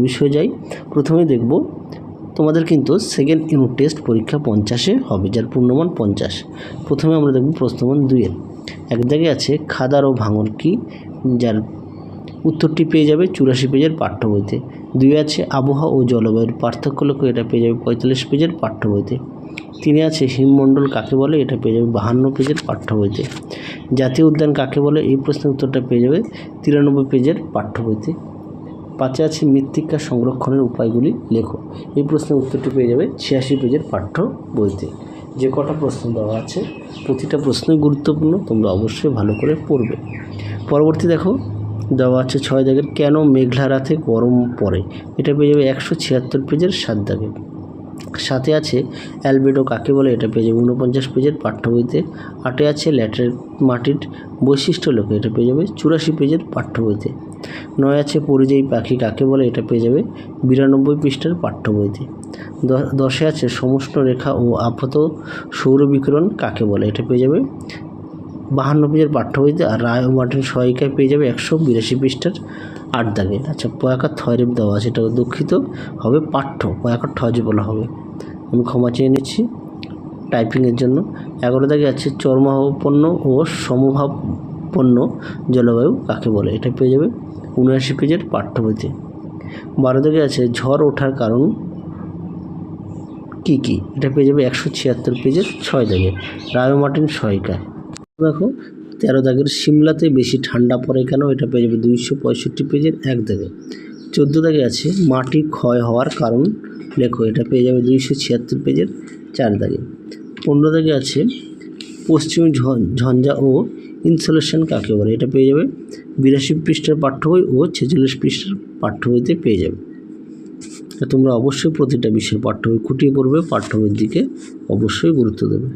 বিষয়ে যাই। প্রথমে দেখব তোমাদের কিন্তু সেকেন্ড ইউনিট টেস্ট পরীক্ষা 50-এ হবে, যার পূর্ণমান 50। প্রথমে আমরা দেখব প্রশ্নমান 2-এর এক দাগে আছে খাদার ও ভাঙর কি, যার উত্তরটি পেয়ে যাবে 84 পেজের পাঠ্য বইতে। 2 আছে আবহাওয়া ও জলবায়ুর পার্থক্য লেখো, এটা পেয়ে যাবে 45 পেজের পাঠ্য বইতে। 3 আছে হিমমণ্ডল কাকে বলে, এটা পেয়ে যাবে 52 পেজের পাঠ্য বইতে। জাতীয় উদ্যান কাকে বলে, এই প্রশ্নের উত্তরটা পেয়ে যাবে 93 পেজের পাঠ্য বইতে। 5 আছে মৃত্তিকা সংরক্ষণের উপায়গুলি লেখো, এই প্রশ্নের উত্তরটি পেয়ে যাবে 86 পেজের পাঠ্য বইতে। যে কটা প্রশ্ন দেওয়া আছে প্রতিটা প্রশ্নই গুরুত্বপূর্ণ, তোমরা অবশ্যই ভালো করে পড়বে। পরবর্তী দেখো দেওয়া আছে 6 দাগের কেন মেঘলা রাতে গরম পড়ে, এটা পেয়ে যাবে 176 পেজের 7 দাগে। 7 আছে অ্যালবেডো কাকে বলে, এটা পেয়ে যাবে 49 পেজের পাঠ্য বইতে। 8 আছে ল্যাটেরাইট মাটির বৈশিষ্ট্য লেখো, এটা পেয়ে যাবে 84 পেজের পাঠ্য বইতে। 9 আছে পরিযায়ী পাখি কাকে বলে, এটা পেয়ে যাবে 92 পৃষ্ঠার পাঠ্য বইতে। 10 আছে সমষ্ণ রেখা ও আপাত সৌর বিকিরণ কাকে বলে, এটা পেয়ে যাবে 52 পেজের পাঠ্য বইতে। আর রায় ও মার্টিন সহায়িকায় পেয়ে যাবে 182 পৃষ্ঠার 8 দাগে। আচ্ছা পয়াকার থয়রেব দেওয়া আছে, এটা দুঃখিত হবে পাঠ্য, পয়াকার ঠজে বলা হবে, আমি ক্ষমা চেয়ে নিচ্ছি টাইপিংয়ের জন্য। 11 দাগে আছে চর্মভাবাপন্ন ও সমভাবাপন্ন জলবায়ু কাকে বলে, এটা পেয়ে যাবে 79 পেজের পাঠ্য বইতে। 12 দাগে আছে ঝড় ওঠার কারণ কি কি, এটা পেয়ে যাবে 176 পেজের 6 দাগে, রায় ও মার্টিন সহায়িকা। দেখো 13 দাগের সিমলাতে বেশি ঠান্ডা পড়ে কেন, এটা পেয়ে যাবে 265 পেজের 1 দাগে। 14 দাগে আছে মাটি ক্ষয় হওয়ার কারণ লেখো, এটা পেয়ে যাবে 276 পেজের 4 দাগে। 15 দাগে আছে পশ্চিমী ঝঞ্ঝা ও ইনসুলেশন কাকে বলে, এটা পেয়ে যাবে 82 পৃষ্ঠার পাঠ্য বই ও 46 পৃষ্ঠার পাঠ্য বইতে পেয়ে যাবে। তোমরা অবশ্যই প্রতিটা বিষয়ের পাঠ্য বই খুঁটিয়ে পড়বে, পাঠ্য বইয়ের দিকে অবশ্যই গুরুত্ব দেবে।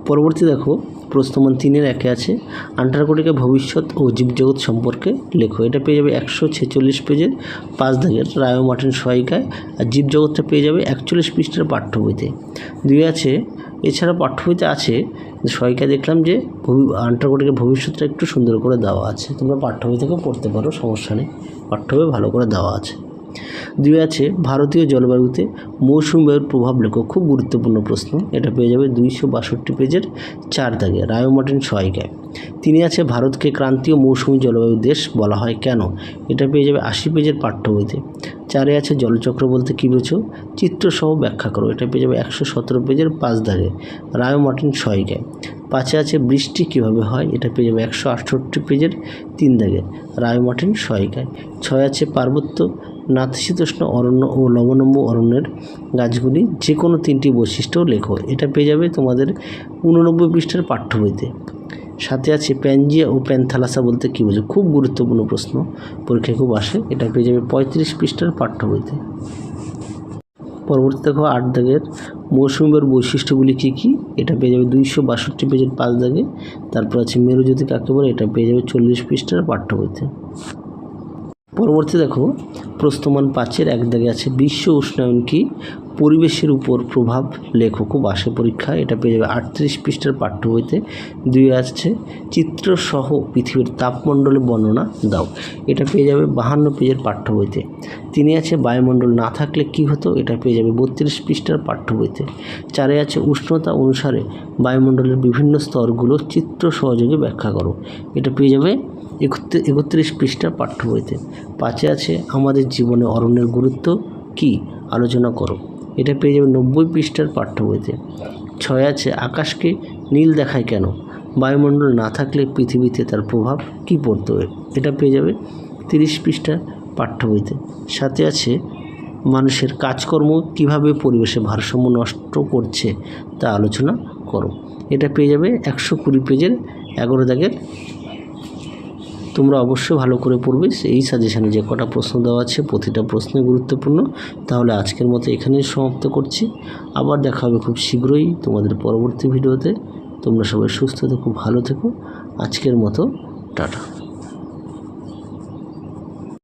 পরবর্তী দেখো প্রশ্নমান 3-এর 1 আছে আন্টার্কটিকা ভবিষ্যৎ ও জীবজগৎ সম্পর্কে লেখো, এটা পেয়ে যাবে 146 পেজের 5 দাগের, রায় ও মার্টিন সহায়িকায়। আর জীবজগৎটা পেয়ে যাবে 41 পৃষ্ঠার পাঠ্য বইতে। 2 আছে এছাড়া পাঠ্য বইতে আছে সহায়িকায় দেখলাম যে আন্টার্কটিকার ভবিষ্যৎটা একটু সুন্দর করে দেওয়া আছে, তোমরা পাঠ্য বই থেকেও পড়তে পারো, সমস্যা নেই, পাঠ্য বই ভালো করে দেওয়া আছে। 2 আছে ভারতীয় জলবায়ুতে মৌসুমী বায়ুর প্রভাব লেখো, খুব গুরুত্বপূর্ণ প্রশ্ন, এটা পেয়ে যাবে 262 পেজের 4 দাগে, রায় ও মার্টিন সহায়িকায়। 3 আছে ভারতকে ক্রান্তীয় মৌসুমী জলবায়ু দেশ বলা হয় কেন, এটা পেয়ে যাবে 80 পেজের পাঠ্য বইতে। 4 আছে জলচক্র বলতে কী বোঝো, চিত্রসহ ব্যাখ্যা করো, এটা পেয়ে যাবে 117 পেজের 5 দাগে, রায় ও মার্টিন সহায়িকায়। 5 আছে বৃষ্টি কীভাবে হয়, এটা পেয়ে যাবে 168 পেজের 3 দাগে, রায় ও মার্টিন সহায়িকায়। 6 আছে পার্বত্য নাতিশীতোষ্ণ অরণ্য ও লবণাম্য অরণ্যের গাছগুলি যে কোনো 3টি বৈশিষ্ট্য লেখো, এটা পেয়ে যাবে তোমাদের 89 পৃষ্ঠার পাঠ্য বইতে। 7 আছে প্যানজিয়া ও প্যানথালাসা বলতে কী বোঝো, খুব গুরুত্বপূর্ণ প্রশ্ন, পরীক্ষায় খুব আসে, এটা পেয়ে যাবে 35 পৃষ্ঠার পাঠ্য বইতে। পরবর্তী দেখো 8 দাগের মৌসুমী বায়ুর বৈশিষ্ট্যগুলি কী কী, এটা পেয়ে যাবে 262 পেজের 5 দাগে। তারপর আছে মেরুজ্যোতি কাকে বলে, এটা পেয়ে যাবে 40 পৃষ্ঠার পাঠ্য বইতে। পরবর্তী দেখো প্রশ্নমান 5-এর 1 দাগে আছে বিশ্ব উষ্ণায়ন কি, পরিবেশের উপর প্রভাব লেখো, খুব আসে পরীক্ষা, এটা পেয়ে যাবে 38 পৃষ্ঠার পাঠ্য বইতে। 2 আছে চিত্রসহ পৃথিবীর তাপমণ্ডলের বর্ণনা দাও, এটা পেয়ে যাবে 52 পেজের পাঠ্য বইতে। 3 আছে বায়ুমণ্ডল না থাকলে কি হতো, এটা পেয়ে যাবে 32 পৃষ্ঠার পাঠ্য বইতে। 4 আছে উষ্ণতা অনুসারে বায়ুমণ্ডলের বিভিন্ন স্তরগুলো চিত্র সহযোগে ব্যাখ্যা করো, এটা পেয়ে যাবে 31 পৃষ্ঠার পাঠ্য বইতে। 5 আছে আমাদের জীবনে অরণ্যের গুরুত্ব কি আলোচনা করো, এটা পেয়ে যাবে 90 পৃষ্ঠার পাঠ্য বইতে। 6 আছে আকাশকে নীল দেখায় কেন, বায়ুমণ্ডল না থাকলে পৃথিবীতে তার প্রভাব কী পড়তো, এটা পেয়ে যাবে 30 পৃষ্ঠার পাঠ্য বইতে। 7 আছে মানুষের কাজকর্ম কিভাবে পরিবেশে ভারসাম্য নষ্ট করছে তা আলোচনা করো, এটা পেয়ে যাবে 120 পেজের 11 দাগের। তোমরা অবশ্যই ভালো করে পড়বে, এই সাজেশানে যে কটা প্রশ্ন দেওয়া আছে প্রতিটা প্রশ্নই গুরুত্বপূর্ণ। তাহলে আজকের মতো এখানেই সমাপ্ত করছি, আবার দেখা হবে খুব শীঘ্রই তোমাদের পরবর্তী ভিডিওতে। তোমরা সবাই সুস্থ থেকো, ভালো থেকো, আজকের মতো টাটা।